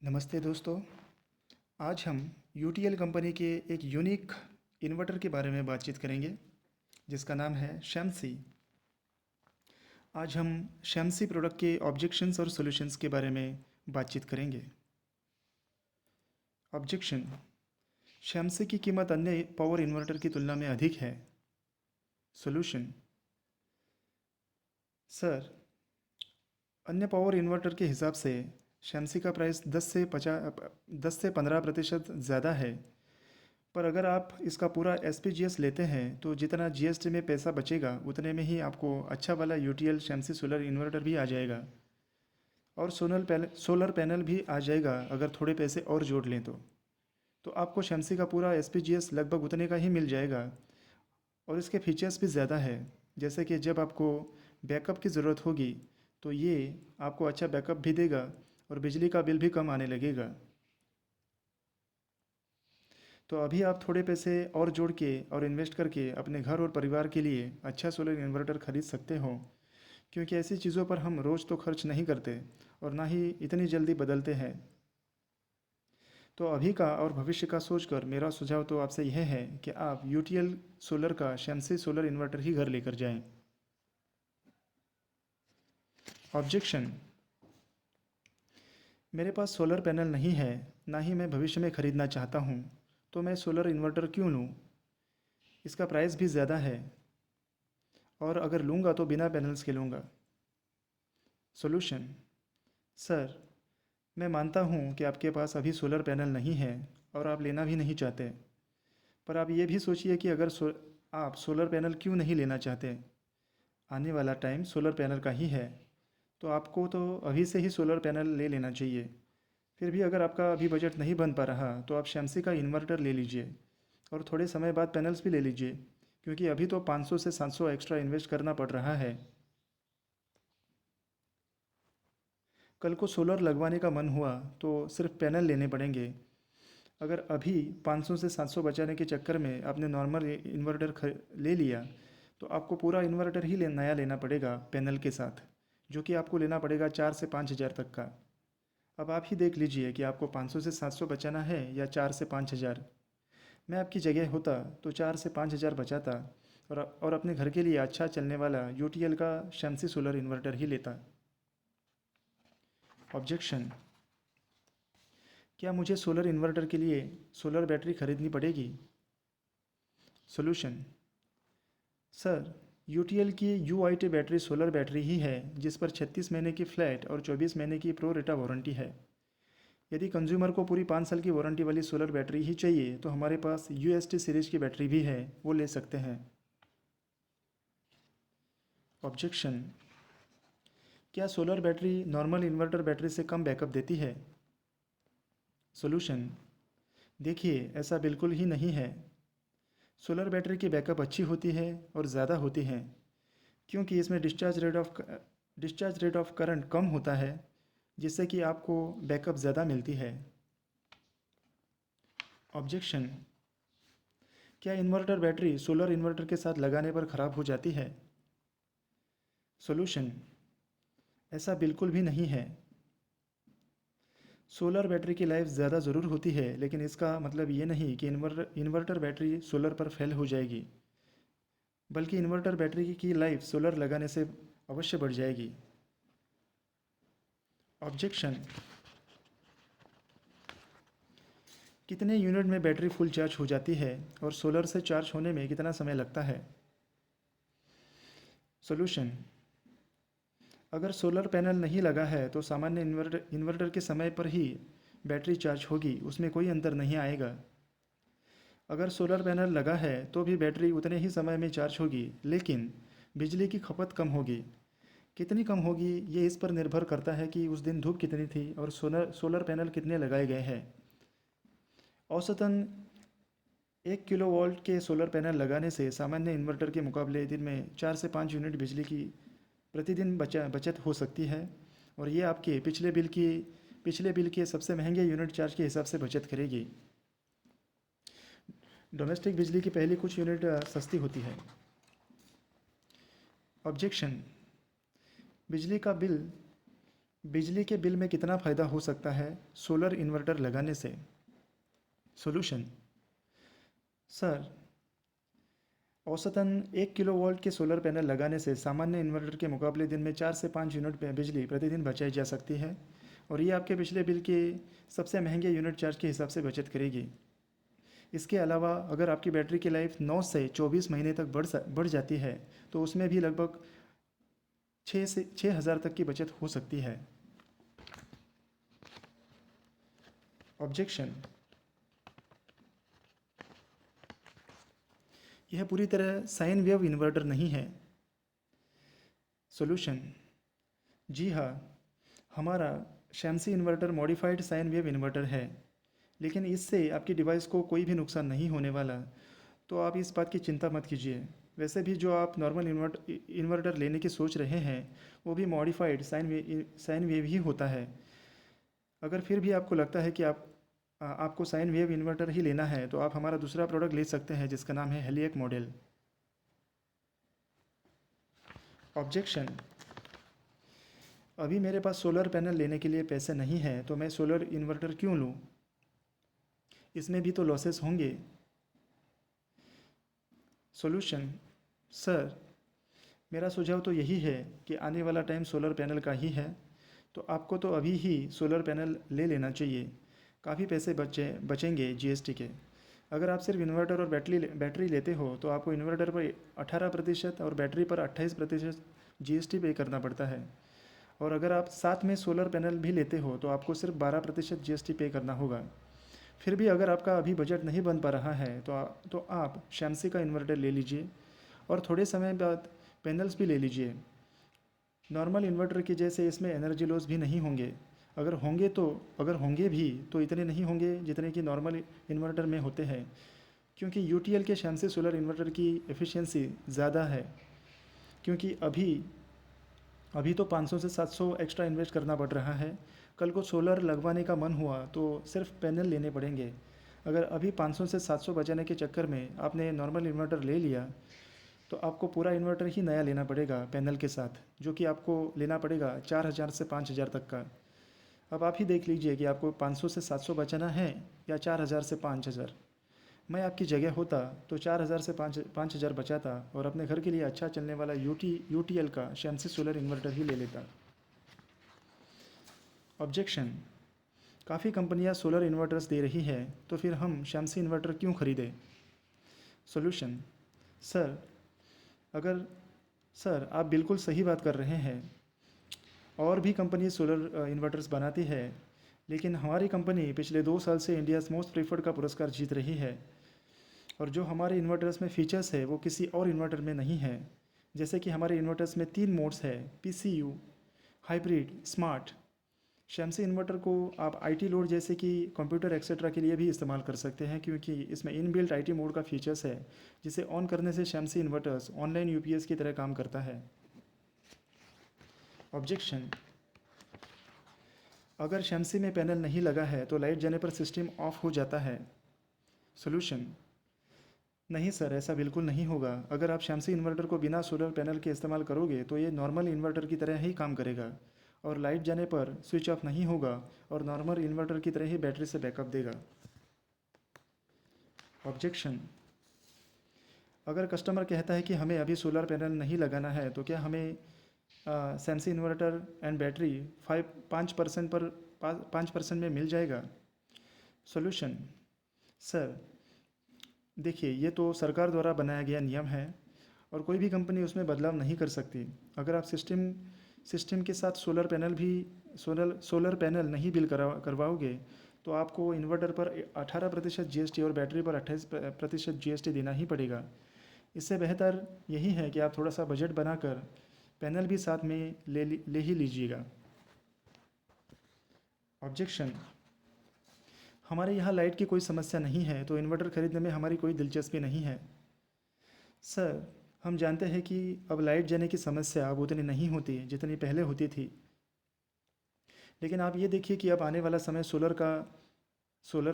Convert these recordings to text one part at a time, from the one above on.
नमस्ते दोस्तों। आज हम यूटीएल कंपनी के एक यूनिक इन्वर्टर के बारे में बातचीत करेंगे जिसका नाम है शैमसी। आज हम शैमसी प्रोडक्ट के ऑब्जेक्शंस और सॉल्यूशंस के बारे में बातचीत करेंगे। ऑब्जेक्शन: शैमसी की कीमत अन्य पावर इन्वर्टर की तुलना में अधिक है। सॉल्यूशन: सर, अन्य पावर इन्वर्टर के हिसाब से शैमसी का प्राइस 10 से 15% ज़्यादा है, पर अगर आप इसका पूरा एसपीजीएस लेते हैं तो जितना जीएसटी में पैसा बचेगा उतने में ही आपको अच्छा वाला यूटीएल शैमसी सोलर इन्वर्टर भी आ जाएगा और सोलर पैनल भी आ जाएगा अगर थोड़े पैसे और जोड़ लें तो आपको शैमसी का पूरा एसपीजीएस लगभग उतने का ही मिल जाएगा। और इसके फीचर्स भी ज़्यादा है, जैसे कि जब आपको बैकअप की ज़रूरत होगी तो ये आपको अच्छा बैकअप भी देगा और बिजली का बिल भी कम आने लगेगा। तो अभी आप थोड़े पैसे और जोड़ के और इन्वेस्ट करके अपने घर और परिवार के लिए अच्छा सोलर इन्वर्टर खरीद सकते हो, क्योंकि ऐसी चीज़ों पर हम रोज़ तो खर्च नहीं करते और ना ही इतनी जल्दी बदलते हैं। तो अभी का और भविष्य का सोचकर मेरा सुझाव तो आपसे यह है कि आप यूटीएल सोलर का शैमसी सोलर इन्वर्टर ही घर लेकर जाएं। ऑब्जेक्शन: मेरे पास सोलर पैनल नहीं है, ना ही मैं भविष्य में ख़रीदना चाहता हूँ, तो मैं सोलर इन्वर्टर क्यों लूँ? इसका प्राइस भी ज़्यादा है और अगर लूँगा तो बिना पैनल्स के लूँगा। सॉल्यूशन: सर, मैं मानता हूँ कि आपके पास अभी सोलर पैनल नहीं है और आप लेना भी नहीं चाहते, पर आप ये भी सोचिए कि अगर आप सोलर पैनल क्यों नहीं लेना चाहते। आने वाला टाइम सोलर पैनल का ही है, तो आपको तो अभी से ही सोलर पैनल ले लेना चाहिए। फिर भी अगर आपका अभी बजट नहीं बन पा रहा तो आप शैमसी का इन्वर्टर ले लीजिए और थोड़े समय बाद पैनल्स भी ले लीजिए, क्योंकि अभी तो 500 से 700 एक्स्ट्रा इन्वेस्ट करना पड़ रहा है। कल को सोलर लगवाने का मन हुआ तो सिर्फ पैनल लेने पड़ेंगे। अगर अभी 500 से 700 बचाने के चक्कर में आपने नॉर्मल इन्वर्टर ले लिया तो आपको पूरा इन्वर्टर ही नया लेना पड़ेगा पैनल के साथ, जो कि आपको लेना पड़ेगा 4 से 5 हज़ार तक का। अब आप ही देख लीजिए कि आपको 500 से 700 बचाना है या 4 से 5 हज़ार। मैं आपकी जगह होता तो 4 से 5 हज़ार बचाता और अपने घर के लिए अच्छा चलने वाला यूटीएल का शैमसी सोलर इन्वर्टर ही लेता। ऑब्जेक्शन: क्या मुझे सोलर इन्वर्टर के लिए सोलर बैटरी खरीदनी पड़ेगी? सॉल्यूशन: सर, यूटीएल की यूआईटी बैटरी सोलर बैटरी ही है जिस पर 36 महीने की फ्लैट और 24 महीने की प्रो रेटा वारंटी है। यदि कंज्यूमर को पूरी 5 साल की वारंटी वाली सोलर बैटरी ही चाहिए तो हमारे पास यूएसटी सीरीज की बैटरी भी है, वो ले सकते हैं। ऑब्जेक्शन: क्या solar battery normal inverter battery से कम बैकअप देती है? सॉल्यूशन: देखिए, ऐसा बिल्कुल ही नहीं है। सोलर बैटरी की बैकअप अच्छी होती है और ज़्यादा होती है, क्योंकि इसमें डिस्चार्ज रेट ऑफ करंट कम होता है, जिससे कि आपको बैकअप ज़्यादा मिलती है। ऑब्जेक्शन: क्या इन्वर्टर बैटरी सोलर इन्वर्टर के साथ लगाने पर ख़राब हो जाती है? सॉल्यूशन: ऐसा बिल्कुल भी नहीं है। सोलर बैटरी की लाइफ ज़्यादा ज़रूर होती है, लेकिन इसका मतलब ये नहीं कि इन्वर्टर बैटरी सोलर पर फेल हो जाएगी, बल्कि इन्वर्टर बैटरी की लाइफ सोलर लगाने से अवश्य बढ़ जाएगी। ऑब्जेक्शन: कितने यूनिट में बैटरी फुल चार्ज हो जाती है और सोलर से चार्ज होने में कितना समय लगता है? सॉल्यूशन: अगर सोलर पैनल नहीं लगा है तो सामान्य इन्वर्टर के समय पर ही बैटरी चार्ज होगी, उसमें कोई अंतर नहीं आएगा। अगर सोलर पैनल लगा है तो भी बैटरी उतने ही समय में चार्ज होगी, लेकिन बिजली की खपत कम होगी। कितनी कम होगी ये इस पर निर्भर करता है कि उस दिन धूप कितनी थी और सोलर पैनल कितने लगाए गए हैं। औसतन 1 किलोवाट के सोलर पैनल लगाने से सामान्य इन्वर्टर के मुकाबले दिन में 4 से 5 यूनिट बिजली की प्रतिदिन बचत हो सकती है, और ये आपके पिछले बिल के सबसे महंगे यूनिट चार्ज के हिसाब से बचत करेगी। डोमेस्टिक बिजली की पहली कुछ यूनिट सस्ती होती है। ऑब्जेक्शन: बिजली का बिल बिजली के बिल में कितना फ़ायदा हो सकता है सोलर इन्वर्टर लगाने से? सॉल्यूशन। सर, औसतन 1 किलोवाट के सोलर पैनल लगाने से सामान्य इन्वर्टर के मुकाबले दिन में 4 से 5 यूनिट बिजली प्रतिदिन बचाई जा सकती है और ये आपके पिछले बिल के सबसे महंगे यूनिट चार्ज के हिसाब से बचत करेगी। इसके अलावा अगर आपकी बैटरी की लाइफ 9 से 24 महीने तक बढ़ जाती है तो उसमें भी लगभग 6 हज़ार तक की बचत हो सकती है। ऑब्जेक्शन। यह पूरी तरह साइन वेव इन्वर्टर नहीं है। सॉल्यूशन। जी हाँ, हमारा शैमसी inverter modified sine wave inverter है, लेकिन इससे आपकी डिवाइस को कोई भी नुकसान नहीं होने वाला, तो आप इस बात की चिंता मत कीजिए। वैसे भी जो आप नॉर्मल इन्वर्टर लेने की सोच रहे हैं वो भी मॉडिफाइड साइन वेव ही होता है। अगर फिर भी आपको लगता है कि आपको साइन वेव इन्वर्टर ही लेना है तो आप हमारा दूसरा प्रोडक्ट ले सकते हैं जिसका नाम है हेलियक मॉडल। ऑब्जेक्शन। अभी मेरे पास सोलर पैनल लेने के लिए पैसे नहीं हैं तो मैं सोलर इन्वर्टर क्यों लूँ? इसमें भी तो लॉसेस होंगे। सॉल्यूशन। सर, मेरा सुझाव तो यही है कि आने वाला टाइम सोलर पैनल का ही है, तो आपको तो अभी ही सोलर पैनल ले लेना चाहिए। काफ़ी पैसे बचेंगे जीएसटी के। अगर आप सिर्फ इन्वर्टर और बैटरी लेते हो तो आपको इन्वर्टर पर 18% और बैटरी पर 28% जीएसटी पे करना पड़ता है, और अगर आप साथ में सोलर पैनल भी लेते हो तो आपको सिर्फ 12% जीएसटी पे करना होगा। फिर भी अगर आपका अभी बजट नहीं बन पा रहा है तो आप शैमसी का इन्वर्टर ले लीजिए और थोड़े समय बाद पैनल्स भी ले लीजिए। नॉर्मल इन्वर्टर के जैसे इसमें एनर्जी लॉस भी नहीं होंगे। अगर होंगे भी तो इतने नहीं होंगे जितने कि नॉर्मल इन्वर्टर में होते हैं, क्योंकि यूटीएल के शैमसी सोलर इन्वर्टर की एफिशिएंसी ज़्यादा है। क्योंकि अभी अभी तो 500 से 700 एक्स्ट्रा इन्वेस्ट करना पड़ रहा है। कल को सोलर लगवाने का मन हुआ तो सिर्फ पैनल लेने पड़ेंगे। अगर अभी 500 से 700 बचाने के चक्कर में आपने नॉर्मल इन्वर्टर ले लिया तो आपको पूरा इन्वर्टर ही नया लेना पड़ेगा पैनल के साथ, जो कि आपको लेना पड़ेगा 4000 से 5000 तक का। अब आप ही देख लीजिए कि आपको 500 से 700 बचाना है या 4000 से 5000। मैं आपकी जगह होता तो 4000 से 5000 बचाता और अपने घर के लिए अच्छा चलने वाला यूटीएल का शैमसी सोलर इन्वर्टर ही ले लेता। ऑब्जेक्शन। काफ़ी कंपनियां सोलर इन्वर्टर्स दे रही है तो फिर हम शैमसी इन्वर्टर क्यों खरीदें? सॉल्यूशन। सर, अगर सर आप बिल्कुल सही बात कर रहे हैं। और भी कंपनी सोलर इन्वर्टर्स बनाती है, लेकिन हमारी कंपनी पिछले 2 साल से इंडियाज़ मोस्ट प्रीफर्ड का पुरस्कार जीत रही है। और जो हमारे इन्वर्टर्स में फ़ीचर्स है वो किसी और इन्वर्टर में नहीं है। जैसे कि हमारे इन्वर्टर्स में 3 मोड्स है: पीसीयू, हाइब्रिड, स्मार्ट। शैमसी इन्वर्टर को आप आईटी लोड जैसे कि कंप्यूटर एक्सेट्रा के लिए भी इस्तेमाल कर सकते हैं, क्योंकि इसमें इनबिल्ट आईटी मोड का फीचर्स है जिसे ऑन करने से शैमसी इन्वर्टर्स ऑनलाइन यूपीएस की तरह काम करता है। ऑब्जेक्शन। अगर शैमसी में पैनल नहीं लगा है तो लाइट जाने पर सिस्टम ऑफ हो जाता है। सॉल्यूशन। नहीं सर, ऐसा बिल्कुल नहीं होगा। अगर आप शैमसी इन्वर्टर को बिना सोलर पैनल के इस्तेमाल करोगे तो ये नॉर्मल इन्वर्टर की तरह ही काम करेगा और लाइट जाने पर स्विच ऑफ नहीं होगा और नॉर्मल इन्वर्टर की तरह ही बैटरी से बैकअप देगा। ऑब्जेक्शन। अगर कस्टमर कहता है कि हमें अभी सोलर पैनल नहीं लगाना है तो क्या हमें सैमसी इन्वर्टर एंड बैटरी 5% पर 5% में मिल जाएगा? सॉल्यूशन। सर, देखिए, ये तो सरकार द्वारा बनाया गया नियम है और कोई भी कंपनी उसमें बदलाव नहीं कर सकती। अगर आप सिस्टम के साथ सोलर पैनल नहीं बिल करवाओगे तो आपको इन्वर्टर पर 18% जीएसटी और बैटरी पर 28% जीएसटी देना ही पड़ेगा। इससे बेहतर यही है कि आप थोड़ा सा बजट बनाकर पैनल भी साथ में ले ही लीजिएगा। ऑब्जेक्शन। हमारे यहाँ लाइट की कोई समस्या नहीं है तो इन्वर्टर खरीदने में हमारी कोई दिलचस्पी नहीं है। सर, हम जानते हैं कि अब लाइट जाने की समस्या अब उतनी नहीं होती जितनी पहले होती थी, लेकिन आप ये देखिए कि अब आने वाला समय सोलर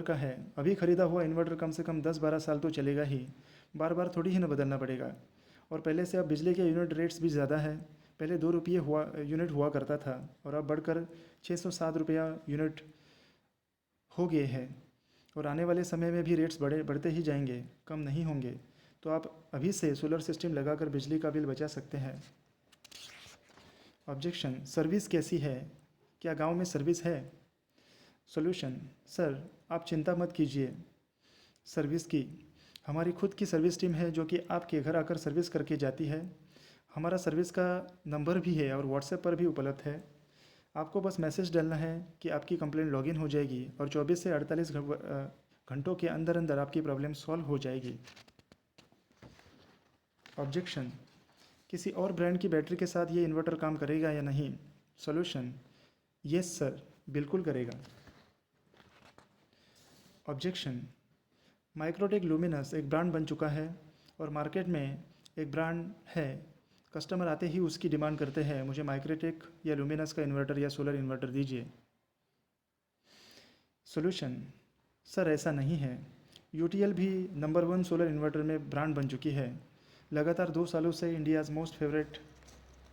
का है। अभी ख़रीदा हुआ इन्वर्टर कम से कम 10-12 साल तो चलेगा ही। बार बार थोड़ी ही ना बदलना पड़ेगा। और पहले से अब बिजली के यूनिट रेट्स भी ज़्यादा है, पहले 2 रुपये हुआ यूनिट हुआ करता था और अब बढ़कर 607 रुपया यूनिट हो गए हैं। और आने वाले समय में भी रेट्स बढ़ते ही जाएंगे, कम नहीं होंगे। तो आप अभी से सोलर सिस्टम लगाकर बिजली का बिल बचा सकते हैं। ऑब्जेक्शन, सर्विस कैसी है? क्या गांव में सर्विस है? सॉल्यूशन, सर आप चिंता मत कीजिए सर्विस की। हमारी खुद की सर्विस टीम है जो कि आपके घर आकर सर्विस करके जाती है। हमारा सर्विस का नंबर भी है और व्हाट्सएप पर भी उपलब्ध है। आपको बस मैसेज डालना है कि आपकी कंप्लेंट लॉगिन हो जाएगी और 24 से 48 घंटों के अंदर अंदर आपकी प्रॉब्लम सॉल्व हो जाएगी। ऑब्जेक्शन, किसी और ब्रांड की बैटरी के साथ ये इन्वर्टर काम करेगा या नहीं? सॉल्यूशन, यस सर, बिल्कुल करेगा। ऑब्जेक्शन, माइक्रोटेक लुमिनस एक ब्रांड बन चुका है और मार्केट में एक ब्रांड है। कस्टमर आते ही उसकी डिमांड करते हैं, मुझे माइक्रोटेक या लुमिनस का इन्वर्टर या सोलर इन्वर्टर दीजिए। सॉल्यूशन, सर ऐसा नहीं है। यूटीएल भी नंबर 1 सोलर इन्वर्टर में ब्रांड बन चुकी है। लगातार 2 सालों से इंडियाज़ मोस्ट फेवरेट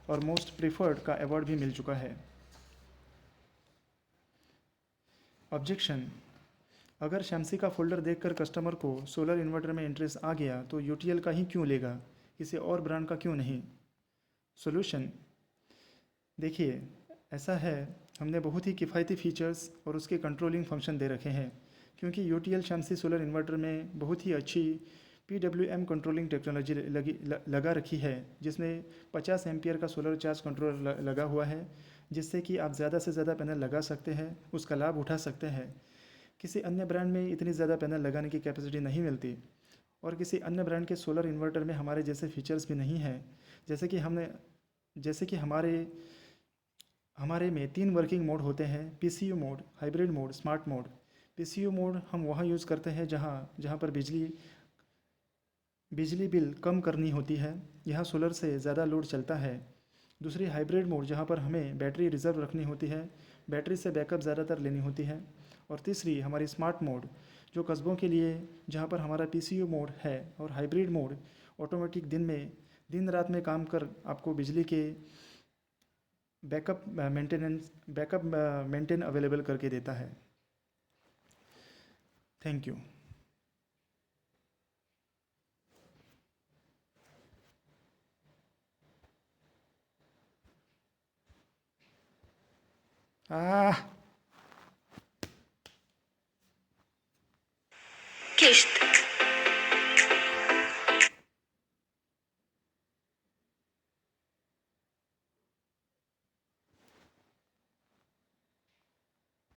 और मोस्ट प्रीफर्ड का अवार्ड भी मिल चुका है। ऑब्जेक्शन, अगर शैम्सी का फोल्डर देखकर कस्टमर को सोलर इन्वर्टर में इंटरेस्ट आ गया तो यूटीएल का ही क्यों लेगा, किसी और ब्रांड का क्यों नहीं? सॉल्यूशन, देखिए ऐसा है, हमने बहुत ही किफ़ायती फीचर्स और उसके कंट्रोलिंग फंक्शन दे रखे हैं क्योंकि यूटीएल शैम्सी सोलर इन्वर्टर में बहुत ही अच्छी PWM कंट्रोलिंग टेक्नोलॉजी लगा रखी है, जिसमें 50 एम्पियर का सोलर चार्ज कंट्रोलर लगा हुआ है, जिससे कि आप ज़्यादा से ज़्यादा पैनल लगा सकते हैं, उसका लाभ उठा सकते हैं। किसी अन्य ब्रांड में इतनी ज़्यादा पैनल लगाने की कैपेसिटी नहीं मिलती और किसी अन्य ब्रांड के सोलर इन्वर्टर में हमारे जैसे फीचर्स भी नहीं हैं। जैसे कि हमारे में 3 वर्किंग मोड होते हैं: PCU mode, hybrid mode, smart mode. PCU mode हम वहाँ यूज़ करते हैं जहाँ जहाँ पर बिजली बिल कम करनी होती है, यहाँ सोलर से ज़्यादा लोड चलता है। दूसरी हाइब्रिड मोड, जहाँ पर हमें बैटरी रिज़र्व रखनी होती है, बैटरी से बैकअप ज़्यादातर लेनी होती है। और तीसरी हमारी स्मार्ट मोड, जो कस्बों के लिए, जहाँ पर हमारा PCU मोड है। और हाइब्रिड मोड ऑटोमेटिक दिन रात में काम कर आपको बिजली के बैकअप मेंटेन अवेलेबल करके देता है। Thank you. किश्त